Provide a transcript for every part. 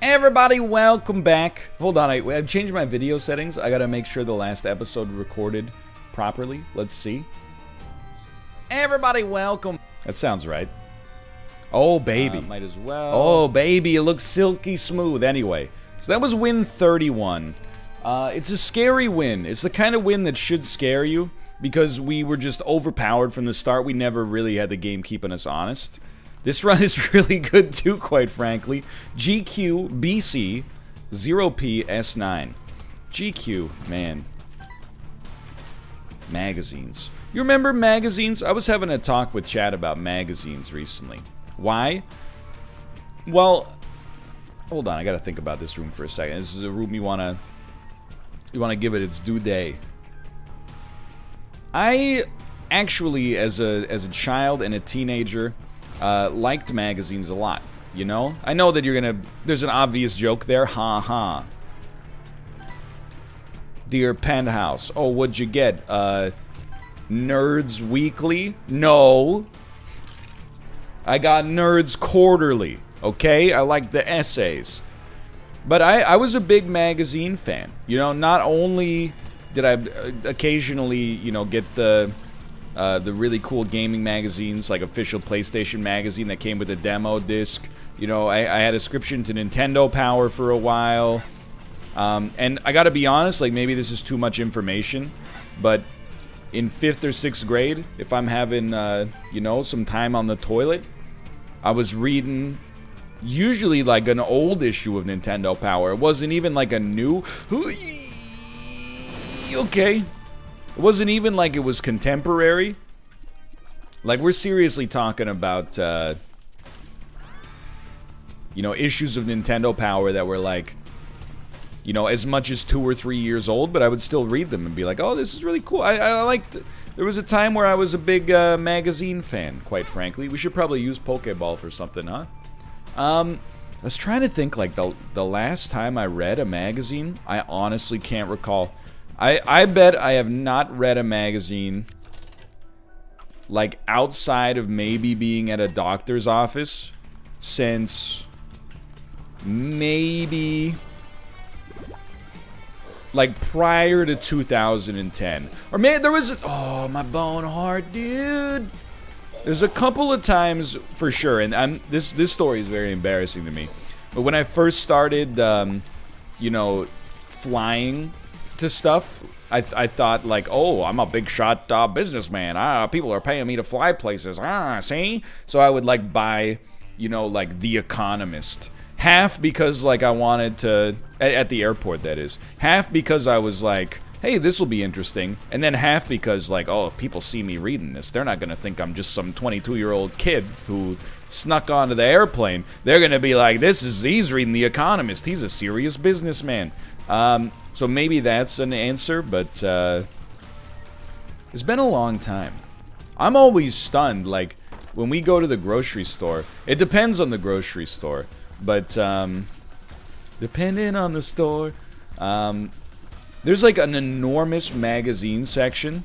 Everybody, welcome back. Hold on, I've changed my video settings. I gotta make sure the last episode recorded properly. Let's see. Everybody, welcome. That sounds right. Oh, baby. Might as well. Oh, baby, it looks silky smooth. Anyway, so that was win 31. It's a scary win. It's the kind of win that should scare you because we were just overpowered from the start. We never really had the game keeping us honest. This run is really good too, quite frankly. GQ BC 0P S9. GQ, man. Magazines. You remember magazines? I was having a talk with Chad about magazines recently. Why? Well, hold on, I gotta think about this room for a second. This is a room you wanna give it its due day. I actually, as a child and a teenager, liked magazines a lot, you know? I know that you're gonna... There's an obvious joke there, ha. Dear Penthouse, oh, what'd you get? Nerds Weekly? No. I got Nerds Quarterly, okay? I like the essays. But I was a big magazine fan, you know? Not only did I occasionally, you know, get the really cool gaming magazines, like official PlayStation magazine that came with a demo disc. You know, I had a subscription to Nintendo Power for a while. And I gotta be honest, like, maybe this is too much information, but in 5th or 6th grade, if I'm having, you know, some time on the toilet, I was reading usually like an old issue of Nintendo Power. It wasn't even like a new... Okay. It wasn't even like it was contemporary. Like, we're seriously talking about, you know, issues of Nintendo Power that were like, you know, as much as 2 or 3 years old, but I would still read them and be like, oh, this is really cool. I liked... There was a time where I was a big magazine fan, quite frankly. We should probably use Pokeball for something, huh? I was trying to think, like, the last time I read a magazine, I honestly can't recall. I bet I have not read a magazine, like, outside of maybe being at a doctor's office since maybe, like, prior to 2010. Or maybe there was, oh, my bone heart, dude. There's a couple of times, for sure, and this story is very embarrassing to me. But when I first started, you know, flying to stuff, I thought, like, oh, I'm a big shot businessman. People are paying me to fly places. See? So I would, like, buy, you know, like, The Economist. Half because, like, I wanted to, at the airport, that is. Half because I was like, hey, this will be interesting. And then half because, like, oh, if people see me reading this, they're not gonna think I'm just some 22-year-old kid who snuck onto the airplane. They're gonna be like, he's reading The Economist. He's a serious businessman. So maybe that's an answer, but, it's been a long time. I'm always stunned, like, when we go to the grocery store, it depends on the grocery store, but, depending on the store, there's, like, an enormous magazine section,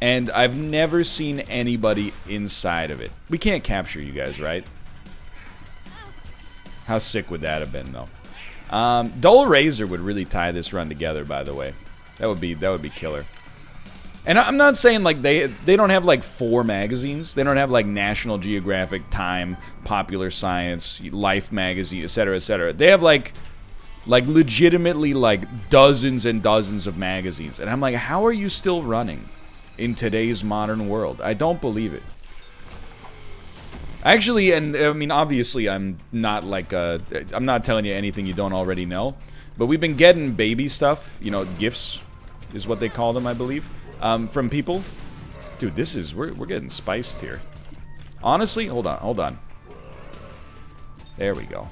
and I've never seen anybody inside of it. We can't capture you guys, right? How sick would that have been, though? Dull Razor would really tie this run together, by the way. That would be killer. And I'm not saying, like, they don't have, like, 4 magazines. They don't have, like, National Geographic, Time, Popular Science, Life magazine, etc., etc. They have, like, legitimately, like, dozens and dozens of magazines. And I'm like, how are you still running in today's modern world? I don't believe it. Actually, and I mean, obviously, I'm not like I'm not telling you anything you don't already know, but we've been getting baby stuff, you know, gifts is what they call them, I believe, from people. Dude, this is, we're getting spiced here. Honestly, hold on. There we go.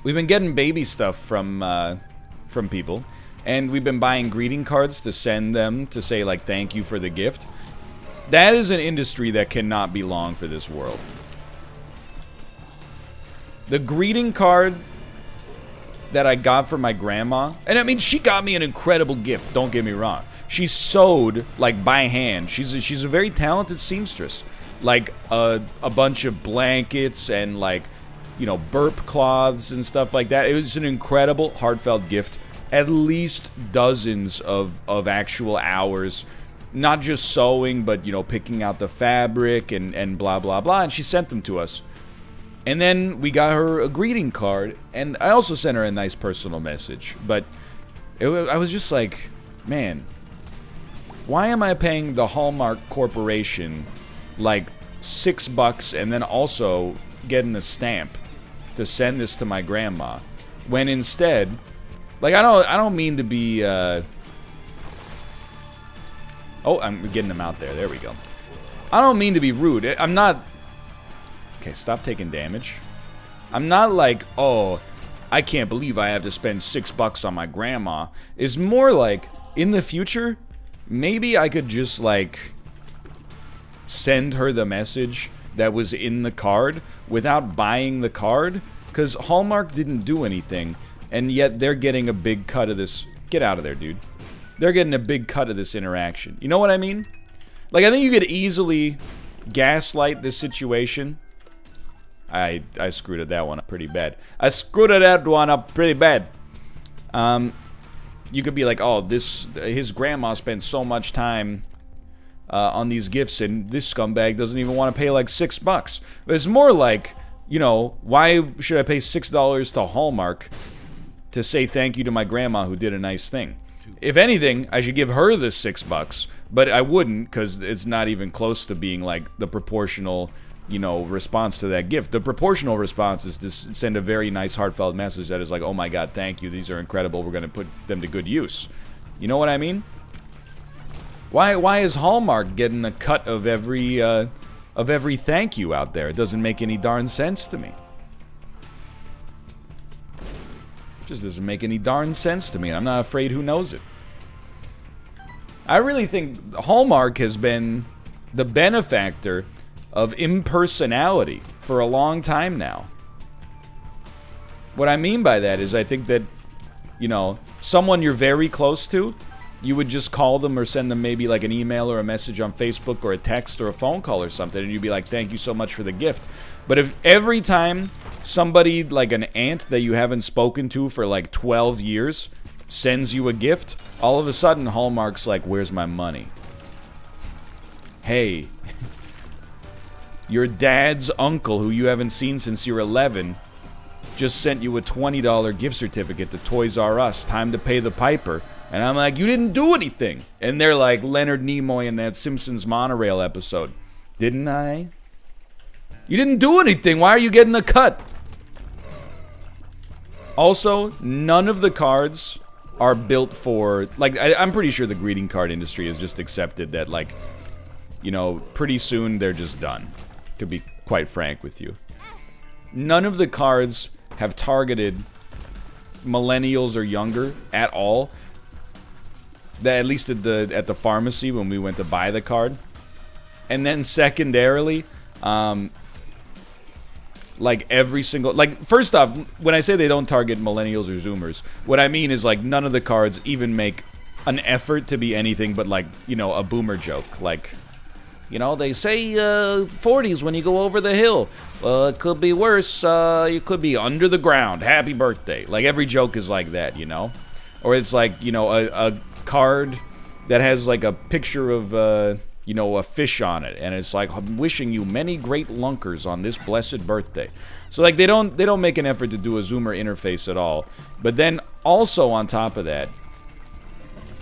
We've been getting baby stuff from people, and we've been buying greeting cards to send them to say, like, thank you for the gift. That is an industry that cannot be long for this world. The greeting card that I got from my grandma, and I mean, she got me an incredible gift, don't get me wrong. She sewed, like, by hand. She's a very talented seamstress. Like, a bunch of blankets and, like, you know, burp cloths and stuff like that. It was an incredible, heartfelt gift. At least dozens of actual hours. Not just sewing, but, you know, picking out the fabric and blah, blah, blah. And she sent them to us. And then we got her a greeting card. And I also sent her a nice personal message. But I was just like, man, why am I paying the Hallmark Corporation like $6 and then also getting a stamp to send this to my grandma? When instead, like, I don't mean to be, oh, I'm getting them out there. There we go. I don't mean to be rude. I'm not... Okay, stop taking damage. I'm not like, oh, I can't believe I have to spend $6 on my grandma. It's more like, in the future, maybe I could just, like, send her the message that was in the card without buying the card. Because Hallmark didn't do anything, and yet they're getting a big cut of this. Get out of there, dude. They're getting a big cut of this interaction. You know what I mean? Like, I think you could easily gaslight this situation. I screwed that one up pretty bad. I screwed that one up pretty bad. You could be like, oh, his grandma spent so much time on these gifts, and this scumbag doesn't even want to pay like $6. But it's more like, you know, why should I pay $6 to Hallmark to say thank you to my grandma who did a nice thing? If anything, I should give her the $6, but I wouldn't, because it's not even close to being like the proportional, you know, response to that gift. The proportional response is to send a very nice, heartfelt message that is like, oh my god, thank you, these are incredible, we're going to put them to good use. You know what I mean? Why is Hallmark getting a cut of every thank you out there? It doesn't make any darn sense to me. Just doesn't make any darn sense to me. I'm not afraid who knows it. I really think Hallmark has been the benefactor of impersonality for a long time now. What I mean by that is I think that, you know, someone you're very close to, you would just call them or send them maybe like an email or a message on Facebook or a text or a phone call or something, and you'd be like, thank you so much for the gift. But if every time somebody, like an aunt that you haven't spoken to for like 12 years, sends you a gift, all of a sudden Hallmark's like, where's my money? Hey, your dad's uncle, who you haven't seen since you're 11, just sent you a $20 gift certificate to Toys R Us. Time to pay the piper. And I'm like, you didn't do anything. And they're like Leonard Nimoy in that Simpsons Monorail episode. Didn't I? You didn't do anything. Why are you getting a cut? Also, none of the cards are built for... Like, I'm pretty sure the greeting card industry has just accepted that, like, you know, pretty soon they're just done. To be quite frank with you. None of the cards have targeted millennials or younger at all. That, at least at the pharmacy when we went to buy the card. And then secondarily, like every single, like, first off, when I say they don't target millennials or zoomers, what I mean is like none of the cards even make an effort to be anything but like, you know, a boomer joke. Like, you know, they say 40s when you go over the hill. It could be worse. You could be under the ground. Happy birthday. Like every joke is like that, you know? Or it's like, you know, a card that has like a picture of you know, a fish on it, and it's like, I'm wishing you many great lunkers on this blessed birthday. So like they don't make an effort to do a zoomer interface at all. But then also on top of that,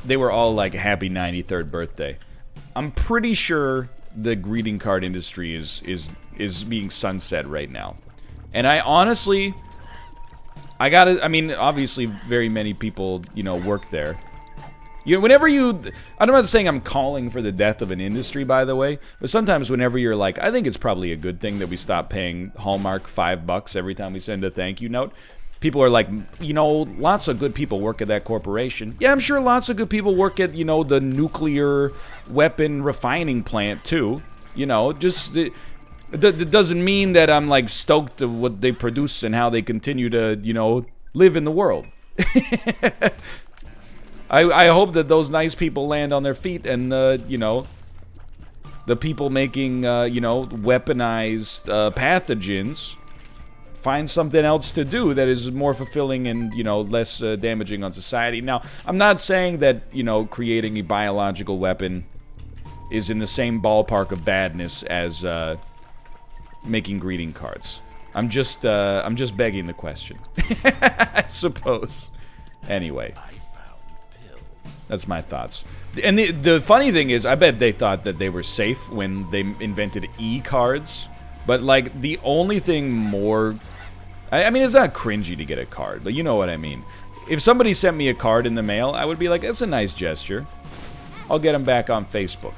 they were all like, happy 93rd birthday. I'm pretty sure the greeting card industry is being sunset right now. And I honestly, I mean, obviously very many people, you know, work there. You know, whenever you... I'm not saying I'm calling for the death of an industry, by the way, but sometimes whenever you're like, I think it's probably a good thing that we stop paying Hallmark $5 every time we send a thank you note. People are like, you know, lots of good people work at that corporation. Yeah, I'm sure lots of good people work at, you know, the nuclear weapon refining plant, too. You know, just... It doesn't mean that I'm, like, stoked of what they produce and how they continue to, you know, live in the world. I hope that those nice people land on their feet and, you know, the people making, you know, weaponized pathogens find something else to do that is more fulfilling and, you know, less damaging on society. Now, I'm not saying that, you know, creating a biological weapon is in the same ballpark of badness as making greeting cards. I'm just begging the question. I suppose. Anyway. That's my thoughts. And the funny thing is, I bet they thought that they were safe when they invented e-cards. But, like, the only thing more... I mean, it's not cringy to get a card, but you know what I mean. If somebody sent me a card in the mail, I would be like, it's a nice gesture. I'll get them back on Facebook.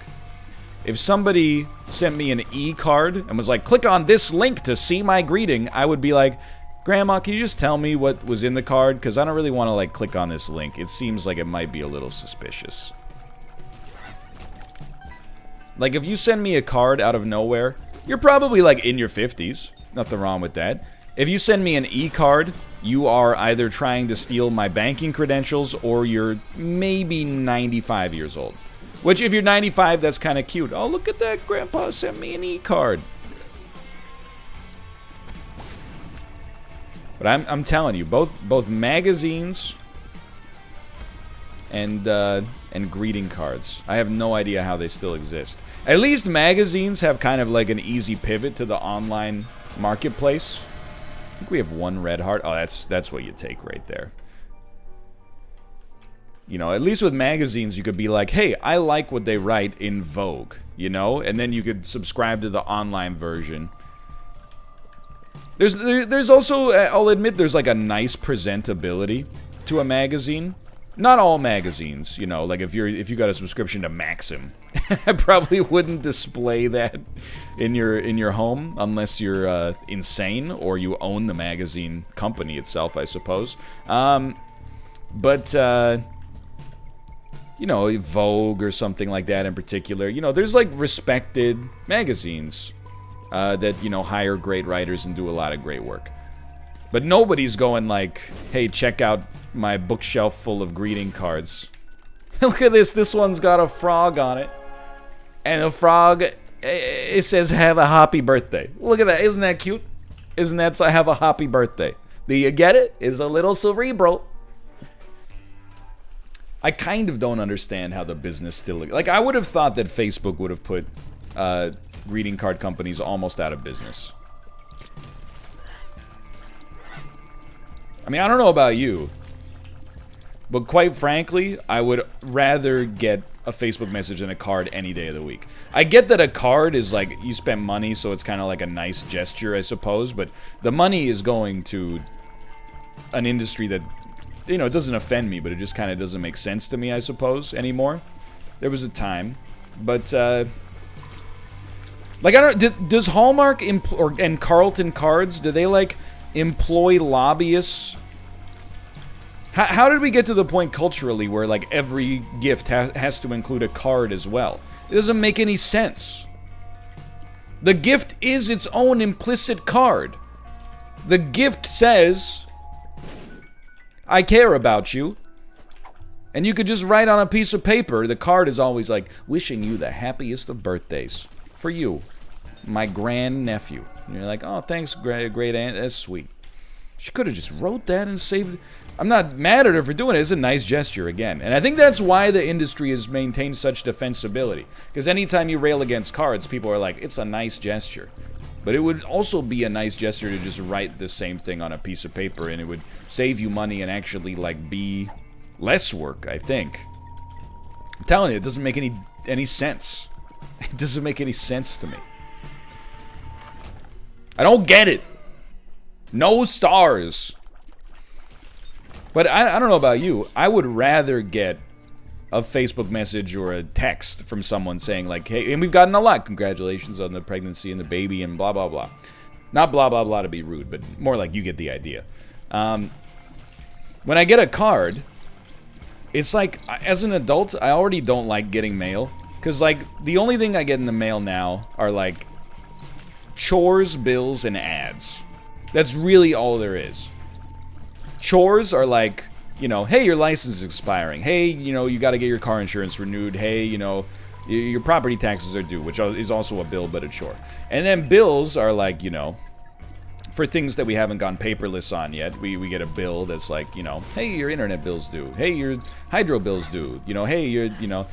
If somebody sent me an e-card and was like, click on this link to see my greeting, I would be like, Grandma, can you just tell me what was in the card? Because I don't really want to, like, click on this link. It seems like it might be a little suspicious. Like, if you send me a card out of nowhere, you're probably, like, in your 50s. Nothing wrong with that. If you send me an e-card, you are either trying to steal my banking credentials or you're maybe 95 years old. Which, if you're 95, that's kind of cute. Oh, look at that. Grandpa sent me an e-card. But I'm telling you, both magazines and greeting cards, I have no idea how they still exist. At least magazines have kind of like an easy pivot to the online marketplace. I think we have one red heart. Oh, that's what you take right there. You know, at least with magazines, you could be like, hey, I like what they write in Vogue, you know? And then you could subscribe to the online version. There's also, I'll admit, there's like a nice presentability to a magazine. Not all magazines, you know, like if you got a subscription to Maxim, I probably wouldn't display that in your home unless you're insane or you own the magazine company itself, I suppose. But you know, Vogue or something like that in particular, you know, there's like respected magazines that, you know, hire great writers and do a lot of great work. But nobody's going like, hey, check out my bookshelf full of greeting cards. Look at this. This one's got a frog on it. And the frog, it says, have a happy birthday. Look at that. Isn't that cute? Isn't that so? Have a happy birthday. Do you get it? It's a little cerebral. I kind of don't understand how the business still... Like, I would have thought that Facebook would have put greeting card companies almost out of business. I mean, I don't know about you, but quite frankly, I would rather get a Facebook message than a card any day of the week. I get that a card is like, you spent money, so it's kind of like a nice gesture, I suppose, but the money is going to an industry that, you know, it doesn't offend me, but it just kind of doesn't make sense to me, I suppose, anymore. There was a time, but, like, I don't, does Hallmark and Carlton Cards, do they, like, employ lobbyists? How did we get to the point culturally where, like, every gift has to include a card as well? It doesn't make any sense. The gift is its own implicit card. The gift says, I care about you. And you could just write on a piece of paper. The card is always like, wishing you the happiest of birthdays. For you, my grandnephew. And you're like, oh, thanks, great aunt. That's sweet. She could have just wrote that and saved it. I'm not mad at her for doing it. It's a nice gesture, again. And I think that's why the industry has maintained such defensibility. Because anytime you rail against cards, people are like, it's a nice gesture. But it would also be a nice gesture to just write the same thing on a piece of paper, and it would save you money and actually, like, be less work, I think. I'm telling you, it doesn't make any sense. It doesn't make any sense to me. I don't get it. No stars. But I don't know about you. I would rather get a Facebook message or a text from someone saying like, hey, and we've gotten a lot. Congratulations on the pregnancy and the baby and blah, blah, blah. Not blah, blah, blah to be rude, but more like you get the idea. When I get a card, it's like, as an adult, I already don't like getting mail. Because, like, the only thing I get in the mail now are, like, chores, bills, and ads. That's really all there is. Chores are like, you know, hey, your license is expiring. Hey, you know, you got to get your car insurance renewed. Hey, you know, your property taxes are due, which is also a bill, but a chore. And then bills are like, you know, for things that we haven't gone paperless on yet. We get a bill that's like, you know, hey, your internet bill's due. Hey, your hydro bill's due. You know, hey, you know.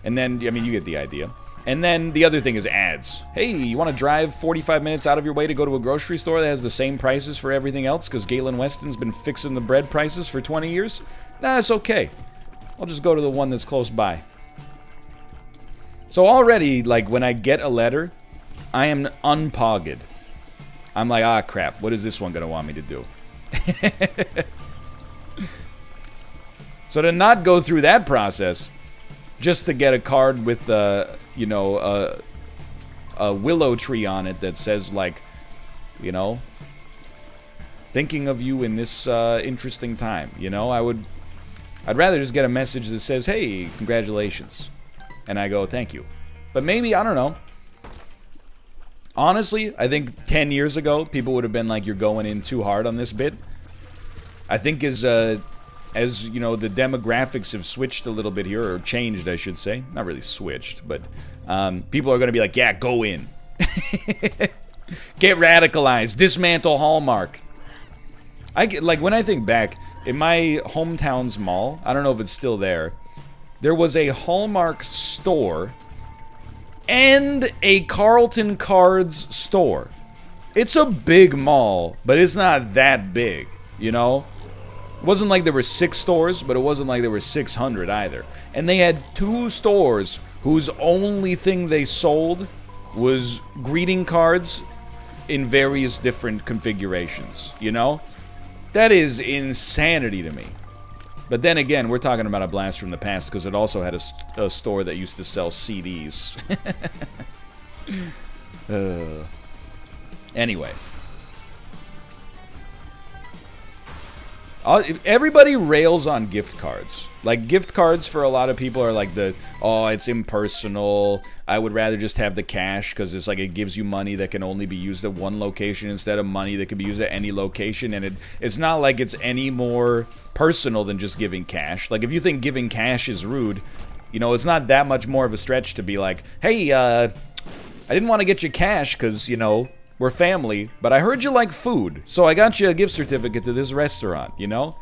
And then, I mean, you get the idea. And then the other thing is ads. Hey, you want to drive 45 minutes out of your way to go to a grocery store that has the same prices for everything else because Galen Weston's been fixing the bread prices for 20 years? Nah, it's okay. I'll just go to the one that's close by. So already, like, when I get a letter, I am unpogged. I'm like, ah, crap. What is this one going to want me to do? So to not go through that process, just to get a card with, you know, a willow tree on it that says, like, you know, thinking of you in this interesting time, you know, I'd rather just get a message that says, hey, congratulations. And I go, thank you. But maybe, I don't know. Honestly, I think 10 years ago, people would have been like, you're going in too hard on this bit. I think as you know, the demographics have switched a little bit here, or changed, I should say. Not really switched, but people are going to be like, yeah, go in. Get radicalized. Dismantle Hallmark. Like, when I think back, in my hometown's mall, I don't know if it's still there, there was a Hallmark store and a Carlton Cards store. It's a big mall, but it's not that big, you know? It wasn't like there were 6 stores, but it wasn't like there were 600 either. And they had 2 stores whose only thing they sold was greeting cards in various different configurations, you know? That is insanity to me. But then again, we're talking about a blast from the past because it also had a store that used to sell CDs. Anyway. Everybody rails on gift cards. Like, gift cards for a lot of people are like oh, it's impersonal. I would rather just have the cash because it's like it gives you money that can only be used at one location instead of money that can be used at any location. And it's not like it's any more personal than just giving cash. Like, if you think giving cash is rude, you know, it's not that much more of a stretch to be like, hey, I didn't want to get you cash because, you know, we're family, but I heard you like food, so I got you a gift certificate to this restaurant, you know?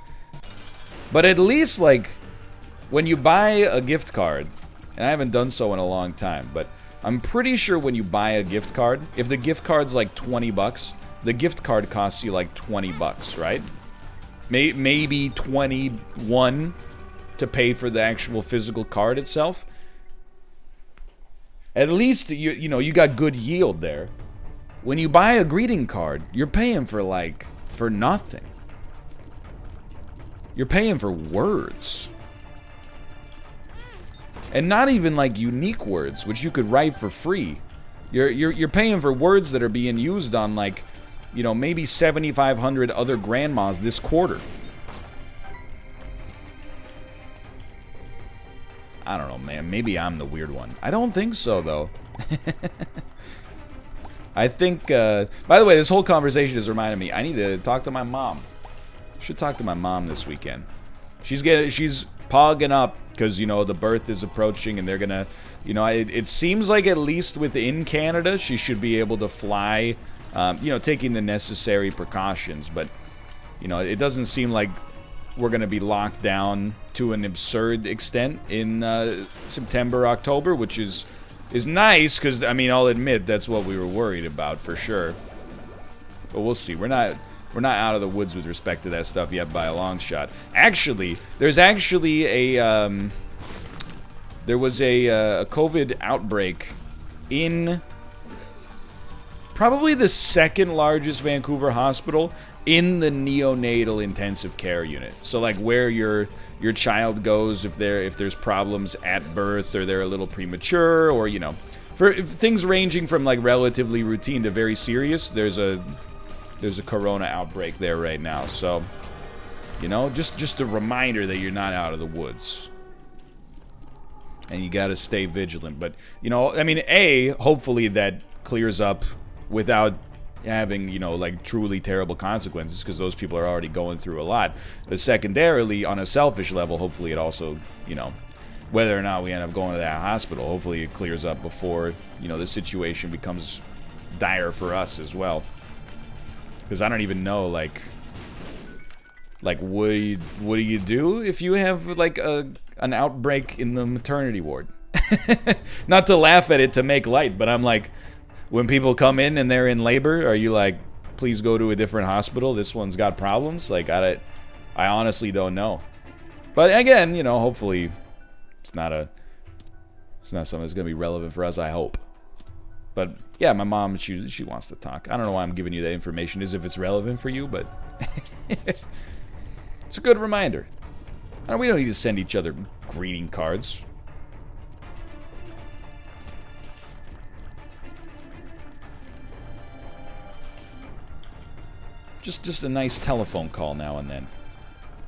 But at least, like, when you buy a gift card, and I haven't done so in a long time, but I'm pretty sure when you buy a gift card, if the gift card's like 20 bucks, the gift card costs you like 20 bucks, right? Maybe 21 to pay for the actual physical card itself. At least, you know, you got good yield there. When you buy a greeting card, you're paying for, like, for nothing. You're paying for words. And not even, like, unique words, which you could write for free. You're paying for words that are being used on, like, you know, maybe 7,500 other grandmas this quarter. I don't know, man. Maybe I'm the weird one. I don't think so, though. I think, by the way, this whole conversation has reminded me, I need to talk to my mom. Should talk to my mom this weekend. She's pogging up, because, you know, the birth is approaching, and they're gonna, you know, it seems like at least within Canada, she should be able to fly, you know, taking the necessary precautions, but, you know, it doesn't seem like we're gonna be locked down to an absurd extent in September, October, which is nice, because, I mean, I'll admit that's what we were worried about for sure. But we'll see. We're not out of the woods with respect to that stuff yet by a long shot. Actually, there's actually a there was a COVID outbreak in probably the second largest Vancouver hospital in the neonatal intensive care unit. So, like, where your child goes if there's problems at birth, or they're a little premature, or, you know, for things ranging from, like, relatively routine to very serious. There's a corona outbreak there right now. So, you know, just a reminder that you're not out of the woods. And you gotta stay vigilant. But, you know, I mean, hopefully that clears up without having, you know, like, truly terrible consequences, because those people are already going through a lot. But secondarily, on a selfish level, hopefully it also, you know, whether or not we end up going to that hospital, hopefully it clears up before, you know, the situation becomes dire for us as well. Because I don't even know, like what do you do if you have, like, an outbreak in the maternity ward? Not to laugh at it to make light, but I'm like, when people come in and they're in labor, are you like, please go to a different hospital, this one's got problems? Like, I honestly don't know. But again, you know, hopefully it's not something that's gonna be relevant for us, I hope. But yeah, my mom, she wants to talk. I don't know why I'm giving you that information as if it's relevant for you, but it's a good reminder. We don't need to send each other greeting cards. Just a nice telephone call now and then.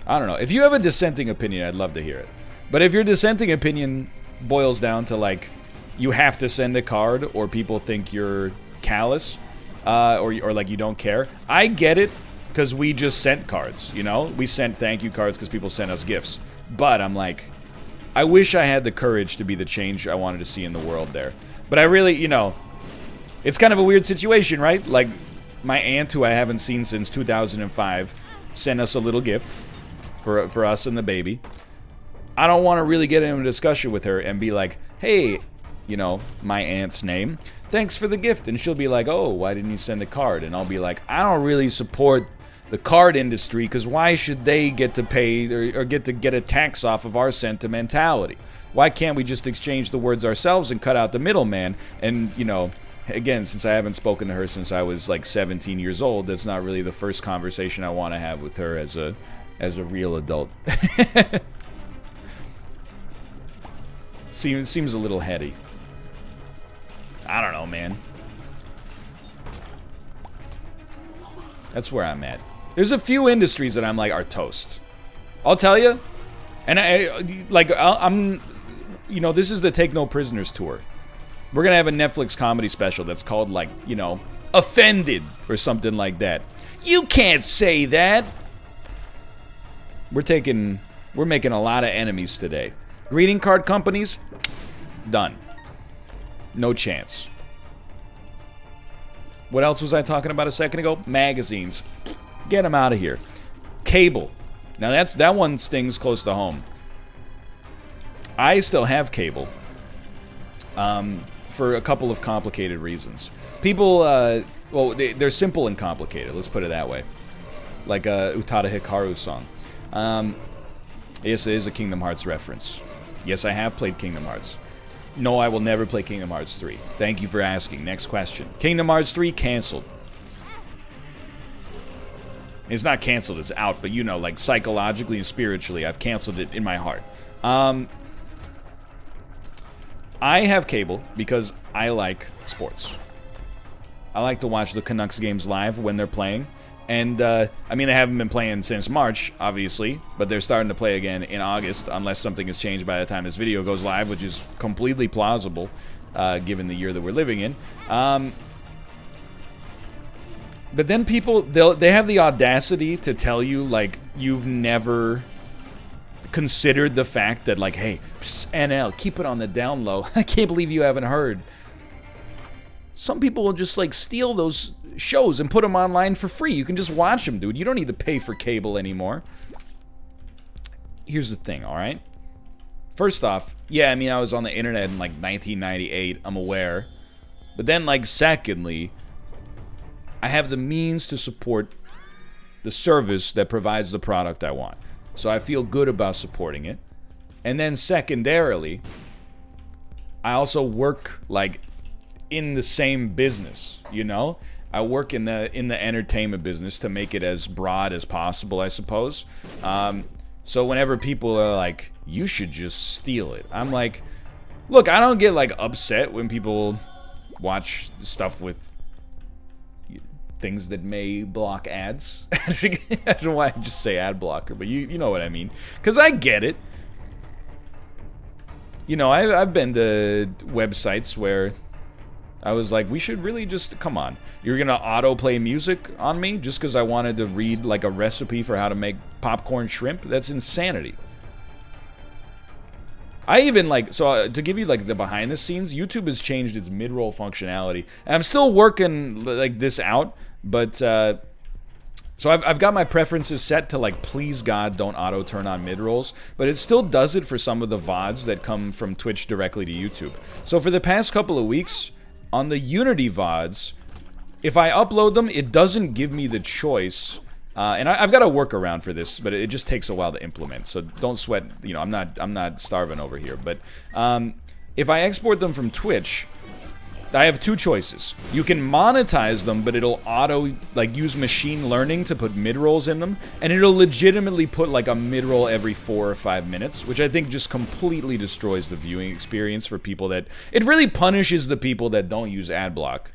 I don't know. If you have a dissenting opinion, I'd love to hear it. But if your dissenting opinion boils down to, like, you have to send a card, or people think you're callous, or like you don't care, I get it, because we just sent cards, you know? We sent thank you cards because people sent us gifts. But I'm like, I wish I had the courage to be the change I wanted to see in the world there. But I really, you know, it's kind of a weird situation, right? Like, my aunt, who I haven't seen since 2005, sent us a little gift for us and the baby. I don't want to really get into a discussion with her and be like, hey, you know, my aunt's name, thanks for the gift. And she'll be like, oh, why didn't you send a card? And I'll be like, I don't really support the card industry, because why should they get to pay or get a tax off of our sentimentality? Why can't we just exchange the words ourselves and cut out the middleman? And, you know, again, since I haven't spoken to her since I was like 17 years old, that's not really the first conversation I want to have with her as a real adult. Seems a little heady. I don't know, man. That's where I'm at. There's a few industries that I'm like are toast. I'll tell you. And I'm, you know, this is the Take No Prisoners tour. We're gonna have a Netflix comedy special that's called, like, you know, Offended or something like that. You can't say that. We're making a lot of enemies today. Greeting card companies, done. No chance. What else was I talking about a second ago? Magazines. Get them out of here. Cable. Now that one stings close to home. I still have cable. For a couple of complicated reasons. People, well, they're simple and complicated. Let's put it that way. Like a Utada Hikaru song. Yes, it is a Kingdom Hearts reference. Yes, I have played Kingdom Hearts. No, I will never play Kingdom Hearts 3. Thank you for asking. Next question. Kingdom Hearts 3 canceled. It's not canceled, it's out, but you know, like psychologically and spiritually, I've canceled it in my heart. I have cable because I like sports. I like to watch the Canucks games live when they're playing. And, I mean, they haven't been playing since March, obviously, but they're starting to play again in August, unless something has changed by the time this video goes live, which is completely plausible, given the year that we're living in. But then people, they have the audacity to tell you, like, you've never considered the fact that, like, hey, NL, keep it on the down low. I can't believe you haven't heard. Some people will just, like, steal those shows and put them online for free. You can just watch them, dude. You don't need to pay for cable anymore. Here's the thing, alright? First off, yeah, I mean, I was on the internet in, like, 1998. I'm aware. But then, like, secondly, I have the means to support the service that provides the product I want. So I feel good about supporting it. And then secondarily, I also work, like, in the same business, you know? I work in the entertainment business to make it as broad as possible, I suppose. So whenever people are like, you should just steal it, I'm like, look, I don't get, like, upset when people watch stuff with things that may block ads. I don't know why I just say ad blocker, but you know what I mean. Because I get it. You know, I've been to websites where I was like, we should really just, come on. You're gonna autoplay music on me just because I wanted to read, like, a recipe for how to make popcorn shrimp? That's insanity. I even like, so to give you like the behind the scenes, YouTube has changed its mid-roll functionality. And I'm still working like this out, but so I've got my preferences set to like, please God, don't auto turn on mid-rolls, but it still does it for some of the VODs that come from Twitch directly to YouTube. So for the past couple of weeks, on the Unity VODs, if I upload them, it doesn't give me the choice. And I've got a workaround for this, but it just takes a while to implement. So don't sweat. You know, I'm not starving over here. But if I export them from Twitch, I have two choices. You can monetize them, but it'll auto like use machine learning to put mid-rolls in them, and it'll legitimately put like a mid-roll every 4 or 5 minutes, which I think just completely destroys the viewing experience for people that it really punishes the people that don't use ad block.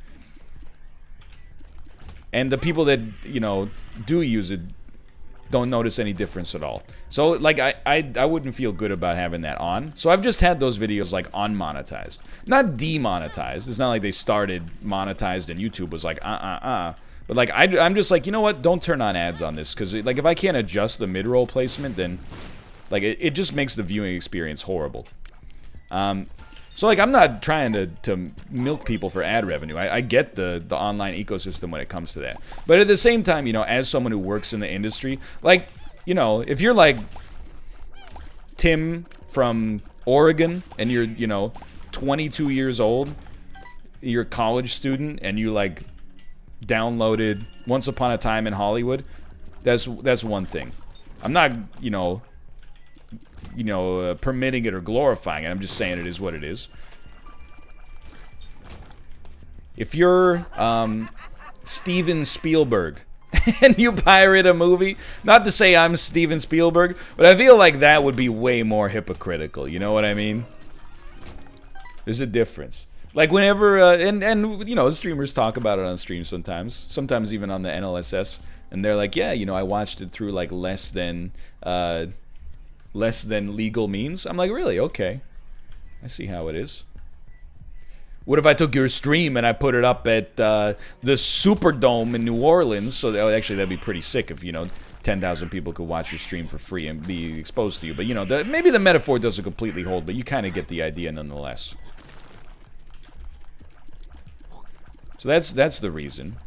And the people that, you know, do use it don't notice any difference at all. So, like, I wouldn't feel good about having that on. So I've just had those videos, like, unmonetized. Not demonetized. It's not like they started monetized and YouTube was like, But, like, I'm just like, you know what? Don't turn on ads on this. Because, like, if I can't adjust the mid-roll placement, then, like, it just makes the viewing experience horrible. So, like, I'm not trying to milk people for ad revenue. I get the online ecosystem when it comes to that. But at the same time, you know, as someone who works in the industry, like, you know, if you're, like, Tim from Oregon, and you're, you know, 22 years old, you're a college student, and you, like, downloaded Once Upon a Time in Hollywood, that's one thing. I'm not, you know, permitting it or glorifying it. I'm just saying it is what it is. If you're Steven Spielberg and you pirate a movie, not to say I'm Steven Spielberg, but I feel like that would be way more hypocritical. You know what I mean? There's a difference. Like whenever, and you know, streamers talk about it on stream sometimes even on the NLSS, and they're like, yeah, you know, I watched it through like less than legal means. I'm like, really? Okay. I see how it is. What if I took your stream and I put it up at the Superdome in New Orleans? So actually, that'd be pretty sick if, you know, 10,000 people could watch your stream for free and be exposed to you. But, you know, maybe the metaphor doesn't completely hold, but you kind of get the idea nonetheless. So that's the reason.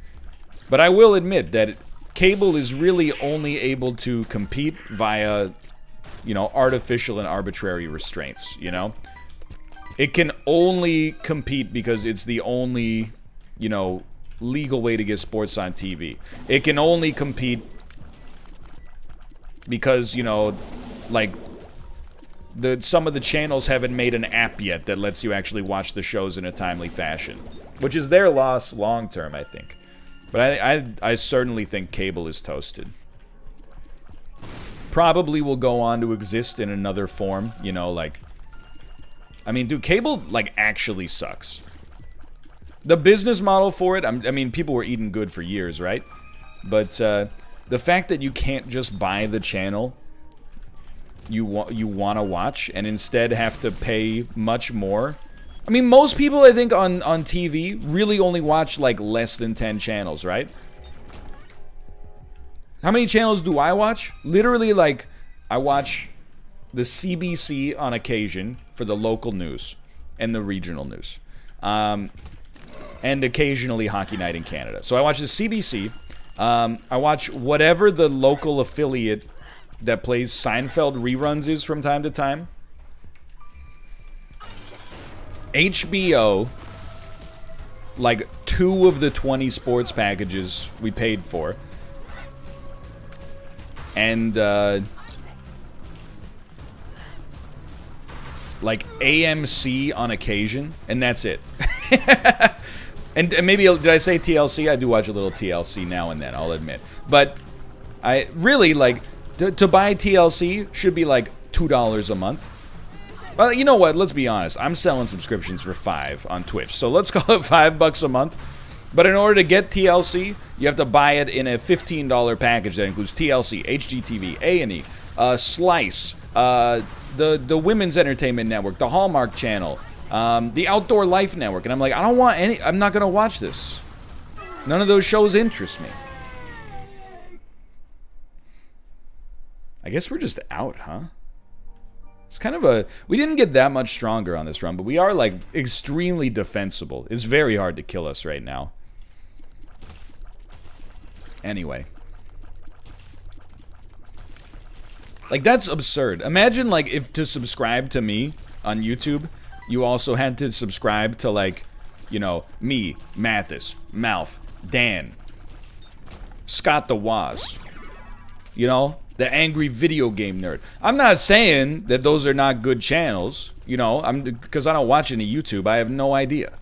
But I will admit that cable is really only able to compete via, you know, artificial and arbitrary restraints, you know? It can only compete because it's the only, you know, legal way to get sports on TV. It can only compete because, you know, like, some of the channels haven't made an app yet that lets you actually watch the shows in a timely fashion. Which is their loss long term, I think. But I certainly think cable is toasted. Probably will go on to exist in another form, you know, like... I mean, dude, cable, like, actually sucks. The business model for it, I mean, people were eating good for years, right? But, the fact that you can't just buy the channel you want to watch, and instead have to pay much more... I mean, most people, I think, on TV really only watch, like, less than 10 channels, right? How many channels do I watch? Literally, like, I watch the CBC on occasion for the local news and the regional news. And occasionally Hockey Night in Canada. So I watch the CBC. I watch whatever the local affiliate that plays Seinfeld reruns is from time to time. HBO, like 2 of the 20 sports packages we paid for. And, like AMC on occasion, and that's it. and maybe, did I say TLC? I do watch a little TLC now and then, I'll admit. But I really, like, to buy TLC should be like $2 a month. Well, you know what? Let's be honest. I'm selling subscriptions for $5 on Twitch, so let's call it $5 a month. But in order to get TLC, you have to buy it in a $15 package that includes TLC, HGTV, A&E, Slice, the Women's Entertainment Network, the Hallmark Channel, the Outdoor Life Network. And I'm like, I don't want any. I'm not gonna watch this. None of those shows interest me. I guess we're just out, huh? It's kind of a... We didn't get that much stronger on this run, but we are, like, extremely defensible. It's very hard to kill us right now. Anyway. Like, that's absurd. Imagine, like, if to subscribe to me on YouTube, you also had to subscribe to, like, you know, me, Mathis, Mouth, Dan, Scott the Waz. You know? The angry video game nerd. I'm not saying that those are not good channels, you know, because I don't watch any YouTube. I have no idea.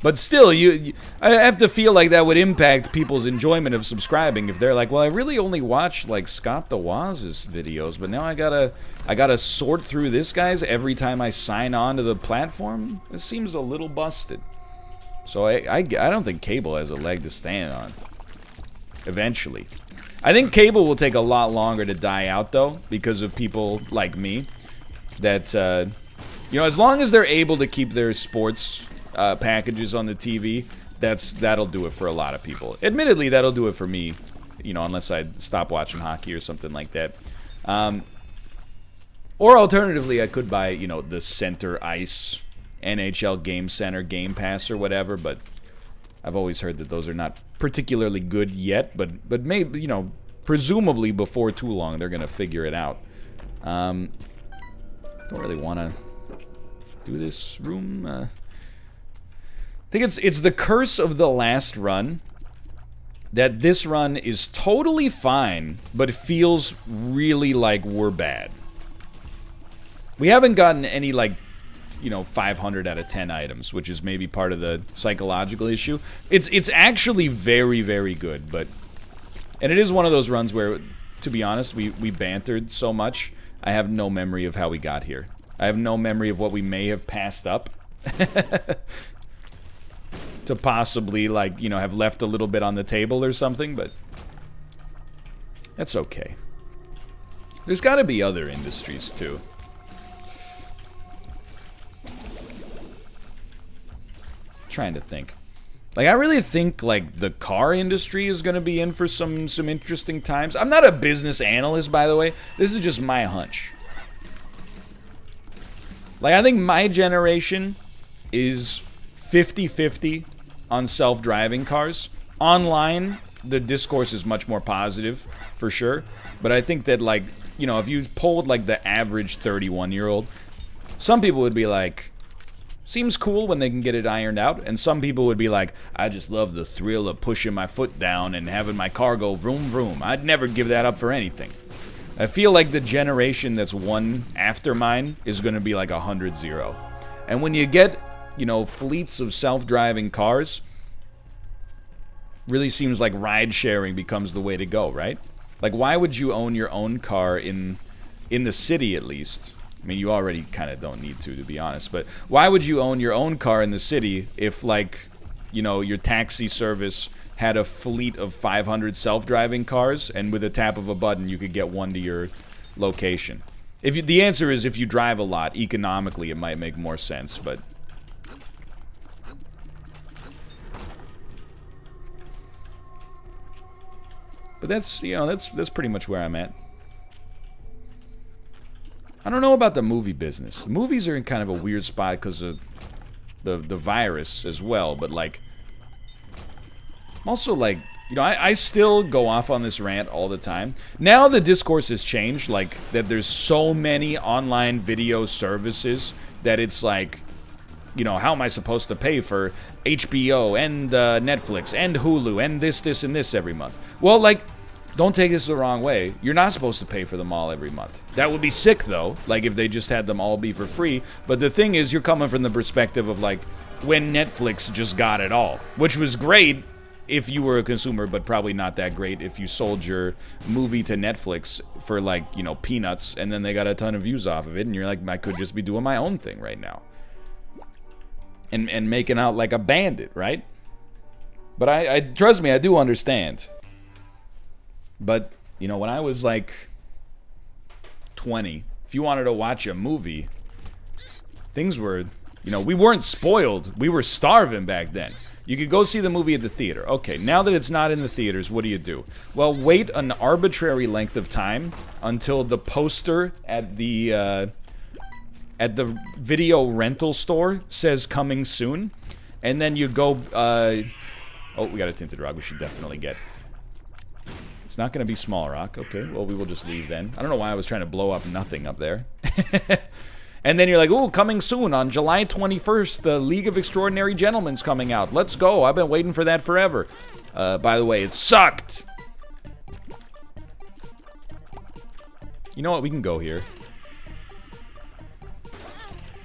But still, I have to feel like that would impact people's enjoyment of subscribing if they're like, well, I really only watch like Scott the Waz's videos, but now I gotta sort through this guy's every time I sign on to the platform. It seems a little busted. So I don't think cable has a leg to stand on. Eventually. I think cable will take a lot longer to die out, though, because of people like me. That, you know, as long as they're able to keep their sports packages on the TV, that'll do it for a lot of people. Admittedly, that'll do it for me, you know, unless I stop watching hockey or something like that. Or alternatively, I could buy, you know, the Center Ice, NHL Game Center, Game Pass, or whatever, but I've always heard that those are not particularly good yet, but maybe, you know, presumably before too long they're gonna figure it out. Don't really want to do this room. I think it's the curse of the last run that this run is totally fine, but it feels really like we're bad. We haven't gotten any, like, you know, 500 out of 10 items, which is maybe part of the psychological issue. It's actually very, very good, but... And it is one of those runs where, to be honest, we bantered so much, I have no memory of how we got here. I have no memory of what we may have passed up. To possibly, like, you know, have left a little bit on the table or something, but... That's okay. There's gotta be other industries, too. Trying to think. Like, I really think, like, the car industry is going to be in for some interesting times. I'm not a business analyst, by the way. This is just my hunch. Like, I think my generation is 50-50 on self-driving cars. Online, the discourse is much more positive, for sure. But I think that, like, you know, if you polled, like, the average 31-year-old, some people would be like... Seems cool when they can get it ironed out, and some people would be like, I just love the thrill of pushing my foot down and having my car go vroom vroom. I'd never give that up for anything. I feel like the generation that's one after mine is going to be like 100-0. And when you get, you know, fleets of self-driving cars, really seems like ride-sharing becomes the way to go, right? Like, why would you own your own car in the city, at least? I mean, you already kind of don't need to be honest, but why would you own your own car in the city if, like, you know, your taxi service had a fleet of 500 self-driving cars, and with a tap of a button you could get one to your location? The answer is if you drive a lot, economically it might make more sense, but... But that's, you know, that's pretty much where I'm at. I don't know about the movie business. The movies are in kind of a weird spot because of the virus as well, but, like, I'm also, like, you know, I still go off on this rant all the time. Now the discourse has changed, like, that there's so many online video services that it's like, you know, how am I supposed to pay for HBO and Netflix and Hulu and this and this every month? Well, like... Don't take this the wrong way. You're not supposed to pay for them all every month. That would be sick, though, like if they just had them all be for free. But the thing is, you're coming from the perspective of, like, when Netflix just got it all. Which was great if you were a consumer, but probably not that great if you sold your movie to Netflix for, like, you know, peanuts, and then they got a ton of views off of it, and you're like, I could just be doing my own thing right now. And making out like a bandit, right? But I trust me, I do understand. But, you know, when I was, like, 20, if you wanted to watch a movie, things were, you know, we weren't spoiled. We were starving back then. You could go see the movie at the theater. Okay, now that it's not in the theaters, what do? Well, wait an arbitrary length of time until the poster at the video rental store says coming soon. And then you go, oh, we got a tinted rock we should definitely get. It's not going to be small rock. Okay, well, we will just leave then. I don't know why I was trying to blow up nothing up there. And then you're like, ooh, coming soon on July 21st, the League of Extraordinary Gentlemen's coming out. Let's go. I've been waiting for that forever. By the way, it sucked. You know what? We can go here.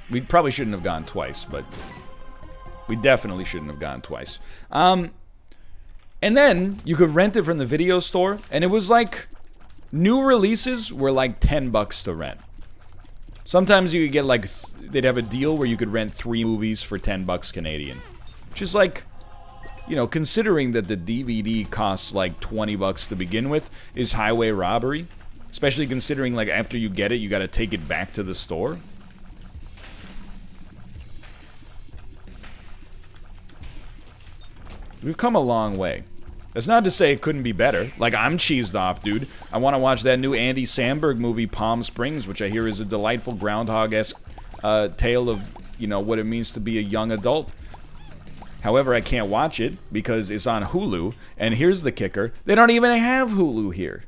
We probably shouldn't have gone twice, but we definitely shouldn't have gone twice. And then you could rent it from the video store, and it was like new releases were like $10 to rent. Sometimes you could get like, they'd have a deal where you could rent 3 movies for $10 Canadian. Which is like, you know, considering that the DVD costs like $20 to begin with, is highway robbery. Especially considering like after you get it, you gotta take it back to the store. We've come a long way. That's not to say it couldn't be better. Like, I'm cheesed off, dude. I want to watch that new Andy Samberg movie, Palm Springs, which I hear is a delightful Groundhog-esque tale of, you know, what it means to be a young adult. However, I can't watch it because it's on Hulu. And here's the kicker. They don't even have Hulu here.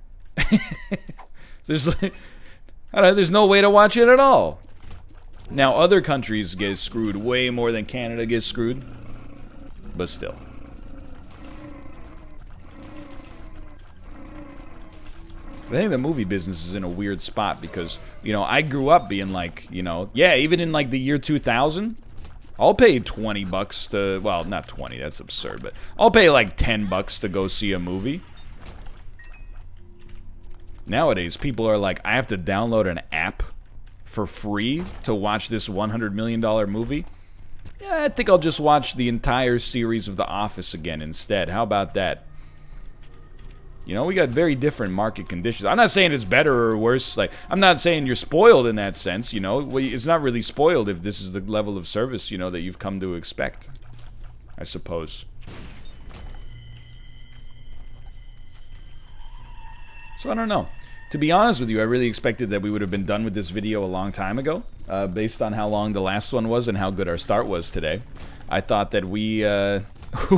There's no way to watch it at all. Now, other countries get screwed way more than Canada gets screwed. But still. I think the movie business is in a weird spot because, you know, I grew up being like, you know, yeah, even in like the year 2000, I'll pay $20 to, well, not 20, that's absurd, but I'll pay like $10 to go see a movie. Nowadays, people are like, I have to download an app for free to watch this $100 million movie. Yeah, I think I'll just watch the entire series of The Office again instead. How about that? You know, we got very different market conditions. I'm not saying it's better or worse. Like, I'm not saying you're spoiled in that sense, you know. It's not really spoiled if this is the level of service, you know, that you've come to expect, I suppose. So, I don't know. To be honest with you, I really expected that we would have been done with this video a long time ago, based on how long the last one was and how good our start was today. I thought that we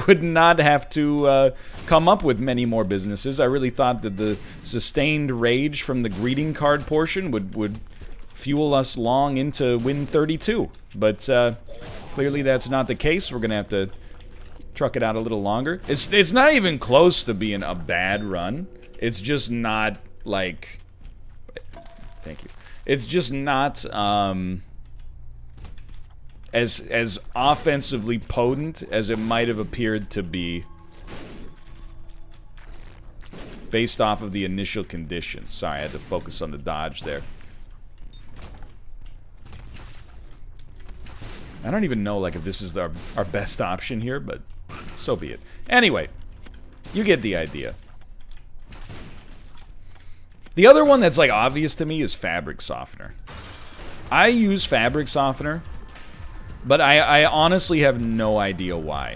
would not have to come up with many more businesses. I really thought that the sustained rage from the greeting card portion would fuel us long into Win 32. But clearly that's not the case. We're going to have to truck it out a little longer. It's not even close to being a bad run. It's just not, like... Thank you. It's just not... as offensively potent as it might have appeared to be based off of the initial conditions. Sorry, I had to focus on the dodge there. I don't even know, like, if this is our best option here, but so be it. Anyway, you get the idea. The other one that's, like, obvious to me is fabric softener. I use fabric softener, but I honestly have no idea why.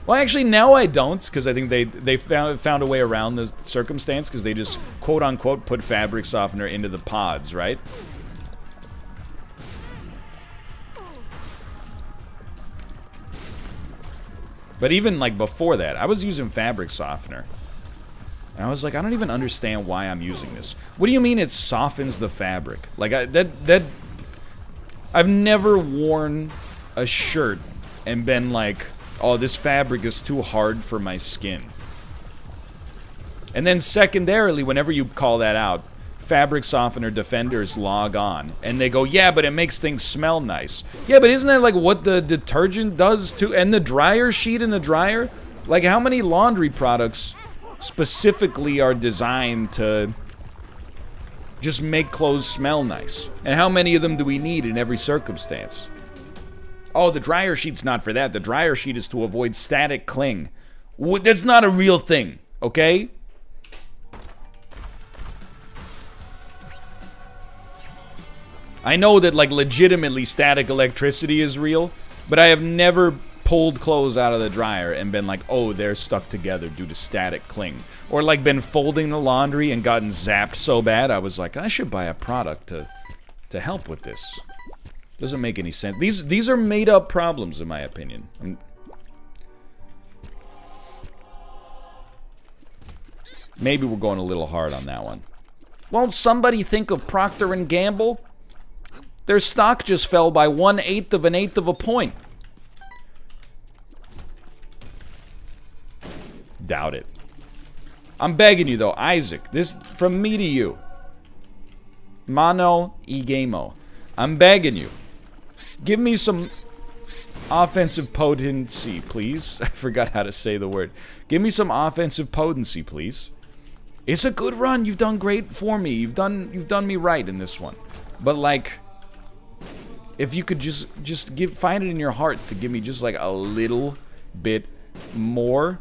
Well, actually, now I don't, because I think they found a way around the circumstance, because they just, quote-unquote, put fabric softener into the pods, right? But even, like, before that, I was using fabric softener. And I was like, I don't even understand why I'm using this. What do you mean it softens the fabric? Like, I've never worn a shirt and been like, oh, this fabric is too hard for my skin. And then secondarily, whenever you call that out, fabric softener defenders log on. And they go, yeah, but it makes things smell nice. Yeah, but isn't that like what the detergent does too? And the dryer sheet in the dryer? Like, how many laundry products specifically are designed to just make clothes smell nice? And how many of them do we need in every circumstance? Oh, the dryer sheet's not for that. The dryer sheet is to avoid static cling. That's not a real thing, okay? I know that, like, legitimately static electricity is real, but I have never pulled clothes out of the dryer and been like, oh, they're stuck together due to static cling. Or like been folding the laundry and gotten zapped so bad, I was like, I should buy a product to help with this. Doesn't make any sense. These are made up problems in my opinion. Maybe we're going a little hard on that one. Won't somebody think of Procter & Gamble? Their stock just fell by 1/8 of an eighth of a point. Doubt it. I'm begging you though, Isaac. This from me to you. Mano e gamo. I'm begging you. Give me some offensive potency, please. I forgot how to say the word. Give me some offensive potency, please. It's a good run. You've done great for me. You've done me right in this one. But like, if you could just find it in your heart to give me just like a little bit more,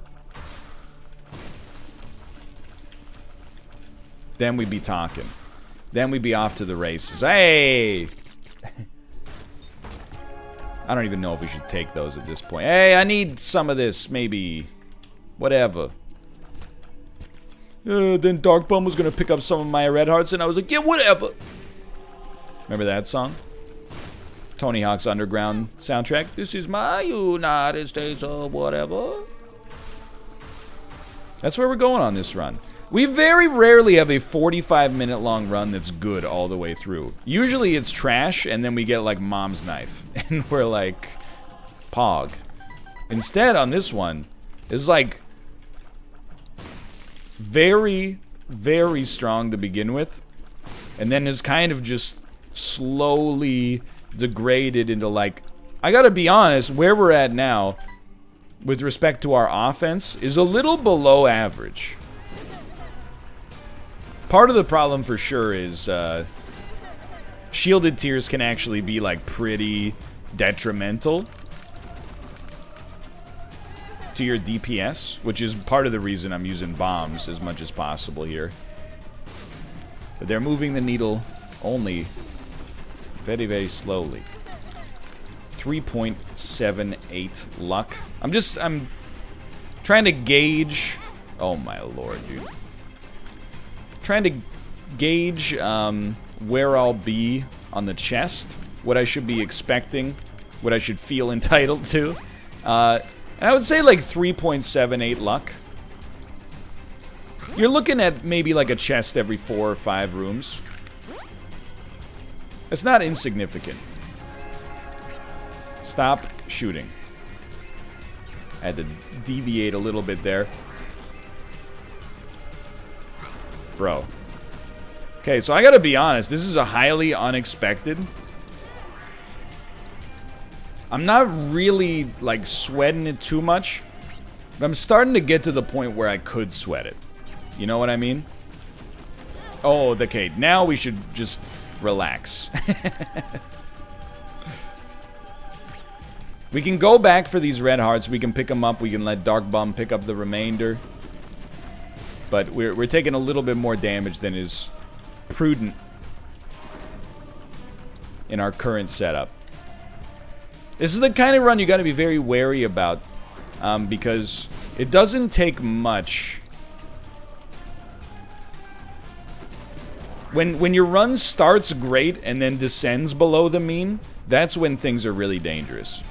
then we'd be talking. Then we'd be off to the races. Hey! I don't even know if we should take those at this point. Hey, I need some of this, maybe. Whatever. Then Dark Bum was gonna pick up some of my red hearts, and I was like, yeah, whatever. Remember that song? Tony Hawk's Underground soundtrack. This is my United States or whatever. That's where we're going on this run. We very rarely have a 45-minute long run that's good all the way through. Usually it's trash, and then we get like Mom's Knife, and we're like, Pog. Instead, on this one, it's like very, very strong to begin with, and then is kind of just slowly degraded into like, I gotta be honest, where we're at now with respect to our offense is a little below average. Part of the problem for sure is shielded tiers can actually be like pretty detrimental to your DPS, which is part of the reason I'm using bombs as much as possible here. But they're moving the needle only very, very slowly. 3.78 luck. I'm trying to gauge. Oh my lord, dude. Trying to gauge where I'll be on the chest, what I should be expecting, what I should feel entitled to. And I would say like 3.78 luck. You're looking at maybe like a chest every 4 or 5 rooms. It's not insignificant. Stop shooting. I had to deviate a little bit there. Bro. Okay, so I gotta be honest, this is a highly unexpected. I'm not really, like, sweating it too much. But I'm starting to get to the point where I could sweat it. You know what I mean? Oh, okay, now we should just relax. We can go back for these red hearts. We can pick them up. We can let Dark Bum pick up the remainder. But we're taking a little bit more damage than is prudent in our current setup. This is the kind of run you got to be very wary about, because it doesn't take much. When your run starts great and then descends below the mean, that's when things are really dangerous.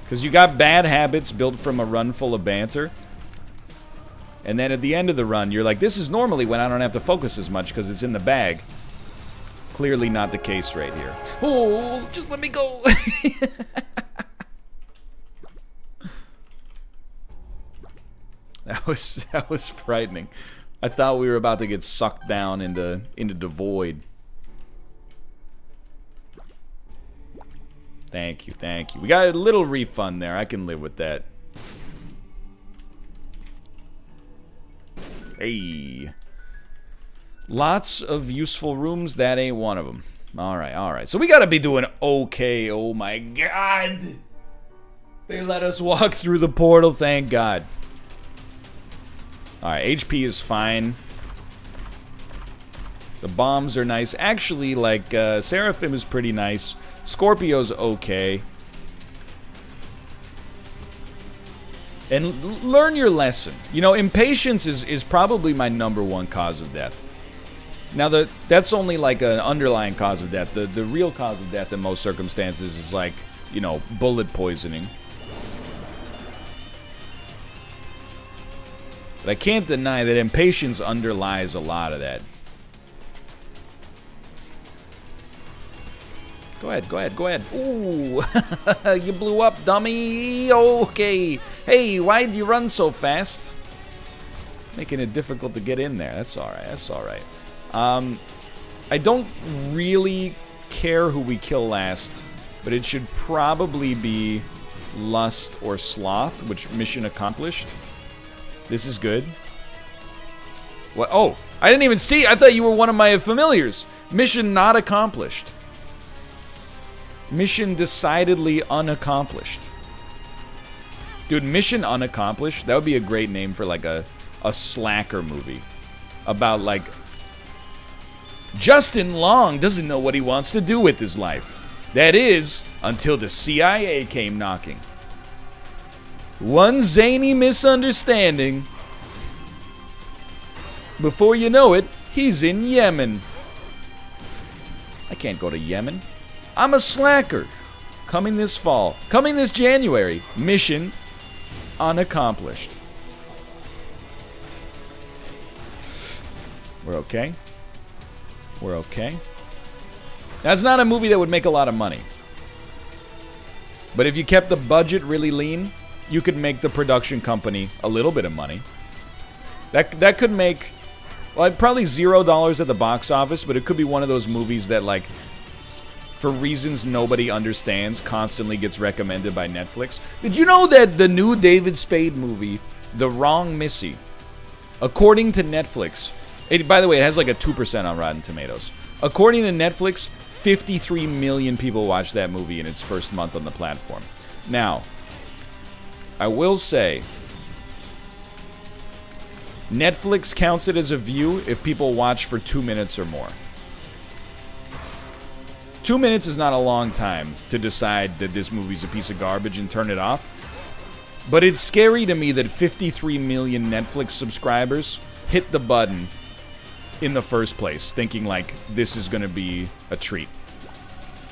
Because you got bad habits built from a run full of banter. And then at the end of the run, you're like, this is normally when I don't have to focus as much because it's in the bag. Clearly not the case right here. Oh, just let me go. That was frightening. I thought we were about to get sucked down into the void. Thank you, thank you. We got a little refund there. I can live with that. Hey. Lots of useful rooms. That ain't one of them. Alright, alright. So we gotta be doing okay. Oh my god. They let us walk through the portal. Thank god. Alright, HP is fine. The bombs are nice. Actually, like, Seraphim is pretty nice. Scorpio's okay. And learn your lesson. You know, impatience is probably my #1 cause of death. Now, that's only like an underlying cause of death. The real cause of death in most circumstances is like, you know, bullet poisoning. But I can't deny that impatience underlies a lot of that. Go ahead, go ahead, go ahead. Ooh, you blew up, dummy. Okay. Hey, why'd you run so fast? Making it difficult to get in there. That's all right, that's all right. I don't really care who we kill last, but it should probably be Lust or Sloth, which mission accomplished. This is good. What? Oh, I didn't even see. I thought you were one of my familiars. Mission not accomplished. Mission decidedly unaccomplished. Dude, mission unaccomplished? That would be a great name for like a slacker movie. About like... Justin Long doesn't know what he wants to do with his life. That is, until the CIA came knocking. One zany misunderstanding. Before you know it, he's in Yemen. I can't go to Yemen. I'm a slacker. Coming this fall. Coming this January. Mission unaccomplished. We're okay. We're okay. That's not a movie that would make a lot of money. But if you kept the budget really lean, you could make the production company a little bit of money. That could make, well, probably $0 at the box office, but it could be one of those movies that, like, for reasons nobody understands, constantly gets recommended by Netflix. Did you know that the new David Spade movie, The Wrong Missy, according to Netflix, by the way, it has like a 2% on Rotten Tomatoes. According to Netflix, 53 million people watched that movie in its first month on the platform. Now, I will say, Netflix counts it as a view if people watch for 2 minutes or more. 2 minutes is not a long time to decide that this movie's a piece of garbage and turn it off. But it's scary to me that 53 million Netflix subscribers hit the button in the first place, thinking like this is gonna be a treat.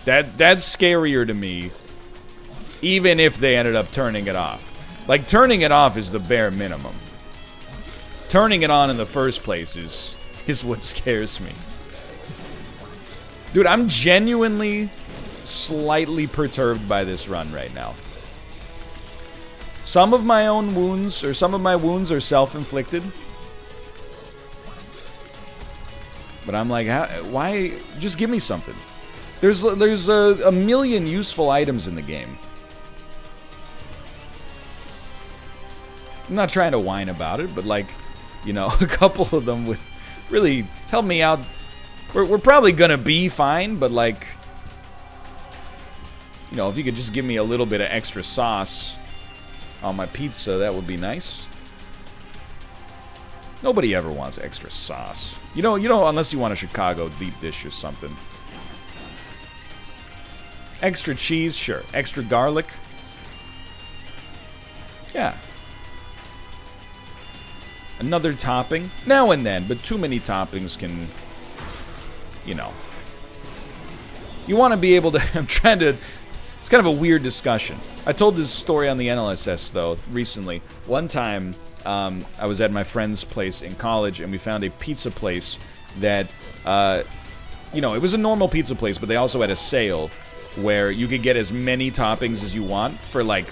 That's scarier to me, even if they ended up turning it off. Like, turning it off is the bare minimum. Turning it on in the first place is what scares me. Dude, I'm genuinely slightly perturbed by this run right now. Some of my own wounds, or some of my wounds are self-inflicted. But I'm like, why? Just give me something. There's a million useful items in the game. I'm not trying to whine about it, but like, you know, a couple of them would really help me out. We're probably gonna be fine, but like, you know, if you could just give me a little bit of extra sauce on my pizza, that would be nice. Nobody ever wants extra sauce. You know, unless you want a Chicago deep dish or something. Extra cheese, sure. Extra garlic. Yeah. Another topping. Now and then, but too many toppings can, you know. You want to be able to, I'm trying to, it's kind of a weird discussion. I told this story on the NLSS, though, recently. One time, I was at my friend's place in college, and we found a pizza place that, you know, it was a normal pizza place, but they also had a sale where you could get as many toppings as you want for, like,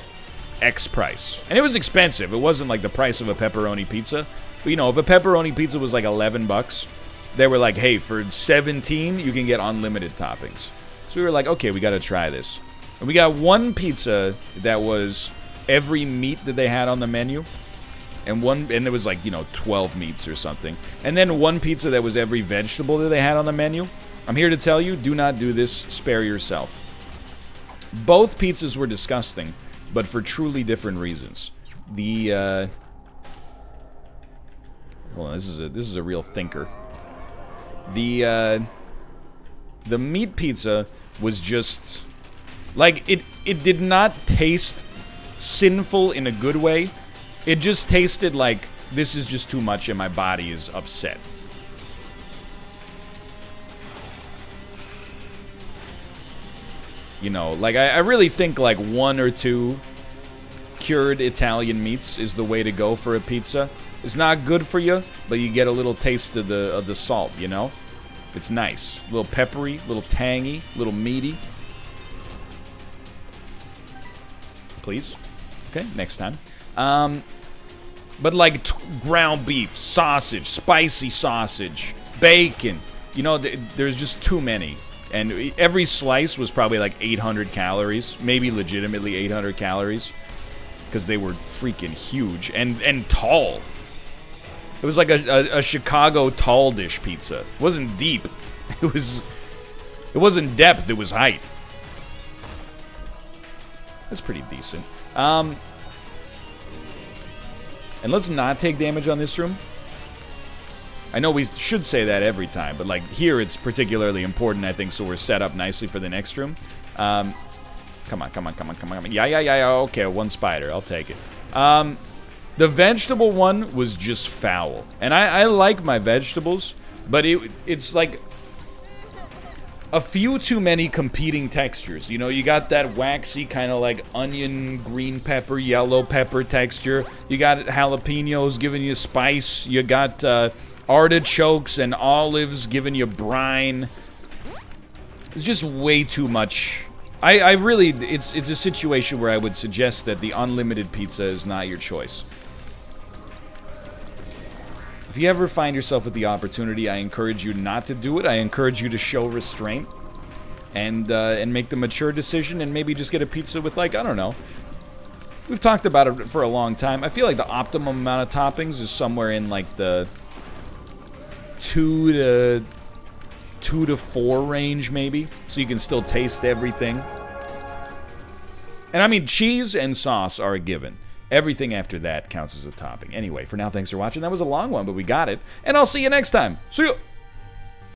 X price. And it was expensive. It wasn't, like, the price of a pepperoni pizza. But, you know, if a pepperoni pizza was, like, 11 bucks, they were like, hey, for 17, you can get unlimited toppings. So we were like, okay, we gotta try this. And we got one pizza that was every meat that they had on the menu. And there was like, you know, 12 meats or something. And then one pizza that was every vegetable that they had on the menu. I'm here to tell you, do not do this, spare yourself. Both pizzas were disgusting, but for truly different reasons. The, hold on, this is a real thinker. The meat pizza was just, like, it did not taste sinful in a good way. It just tasted like this is just too much and my body is upset. You know, like, I really think, like, 1 or 2 cured Italian meats is the way to go for a pizza. It's not good for you, but you get a little taste of the salt, you know? It's nice. A little peppery, a little tangy, a little meaty. Please. Okay, next time. But like ground beef, sausage, spicy sausage, bacon. You know, there's just too many. And every slice was probably like 800 calories. Maybe legitimately 800 calories. Because they were freaking huge and tall. It was like a Chicago tall dish pizza. It wasn't deep. It wasn't depth, it was height. That's pretty decent. And let's not take damage on this room. I know we should say that every time, but like here it's particularly important, I think, so we're set up nicely for the next room. Come on. Yeah. Okay, 1 spider. I'll take it. The vegetable one was just foul. And I like my vegetables, but it's like a few too many competing textures. You know, you got that waxy kind of like onion, green pepper, yellow pepper texture. You got jalapenos giving you spice. You got artichokes and olives giving you brine. It's just way too much. I really, it's a situation where I would suggest that the unlimited pizza is not your choice. If you ever find yourself with the opportunity, I encourage you not to do it. I encourage you to show restraint and make the mature decision and maybe just get a pizza with, like, I don't know. We've talked about it for a long time. I feel like the optimum amount of toppings is somewhere in like the 2 to 4 range, maybe, so you can still taste everything. And I mean, cheese and sauce are a given. Everything after that counts as a topping. Anyway, for now, thanks for watching. That was a long one, but we got it. And I'll see you next time. See ya!